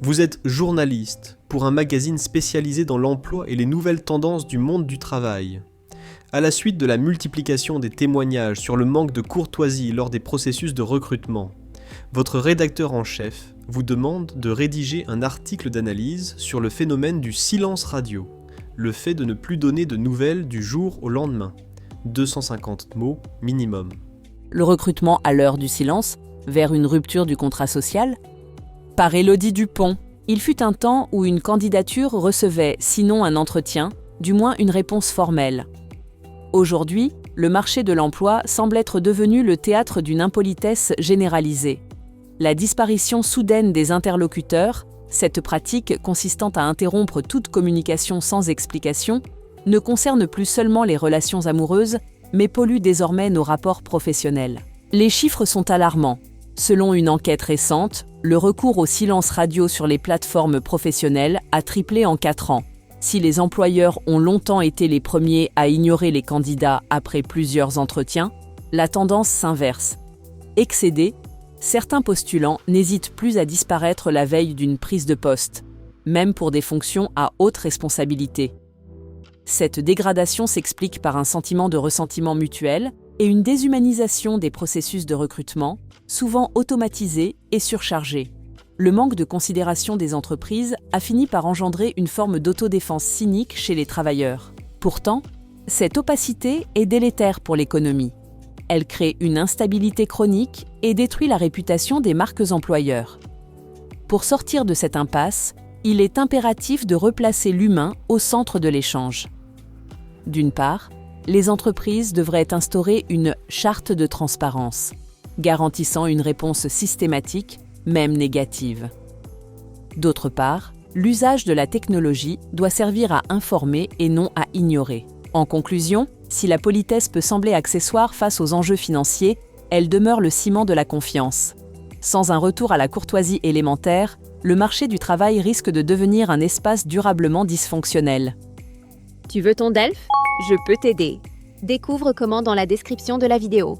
Vous êtes journaliste pour un magazine spécialisé dans l'emploi et les nouvelles tendances du monde du travail. À la suite de la multiplication des témoignages sur le manque de courtoisie lors des processus de recrutement, votre rédacteur en chef vous demande de rédiger un article d'analyse sur le phénomène du silence radio, le fait de ne plus donner de nouvelles du jour au lendemain. 250 mots minimum. Le recrutement à l'heure du silence, vers une rupture du contrat social. Par Élodie Dupont, il fut un temps où une candidature recevait, sinon un entretien, du moins une réponse formelle. Aujourd'hui, le marché de l'emploi semble être devenu le théâtre d'une impolitesse généralisée. La disparition soudaine des interlocuteurs, cette pratique consistant à interrompre toute communication sans explication, ne concerne plus seulement les relations amoureuses, mais pollue désormais nos rapports professionnels. Les chiffres sont alarmants. Selon une enquête récente, le recours au silence radio sur les plateformes professionnelles a triplé en 4 ans. Si les employeurs ont longtemps été les premiers à ignorer les candidats après plusieurs entretiens, la tendance s'inverse. Excédés, certains postulants n'hésitent plus à disparaître la veille d'une prise de poste, même pour des fonctions à haute responsabilité. Cette dégradation s'explique par un sentiment de ressentiment mutuel et une déshumanisation des processus de recrutement, souvent automatisés et surchargés. Le manque de considération des entreprises a fini par engendrer une forme d'autodéfense cynique chez les travailleurs. Pourtant, cette opacité est délétère pour l'économie. Elle crée une instabilité chronique et détruit la réputation des marques employeurs. Pour sortir de cette impasse, il est impératif de replacer l'humain au centre de l'échange. D'une part, les entreprises devraient instaurer une charte de transparence, garantissant une réponse systématique, même négative. D'autre part, l'usage de la technologie doit servir à informer et non à ignorer. En conclusion, si la politesse peut sembler accessoire face aux enjeux financiers, elle demeure le ciment de la confiance. Sans un retour à la courtoisie élémentaire, le marché du travail risque de devenir un espace durablement dysfonctionnel. Tu veux ton DELF ? Je peux t'aider. Découvre comment dans la description de la vidéo.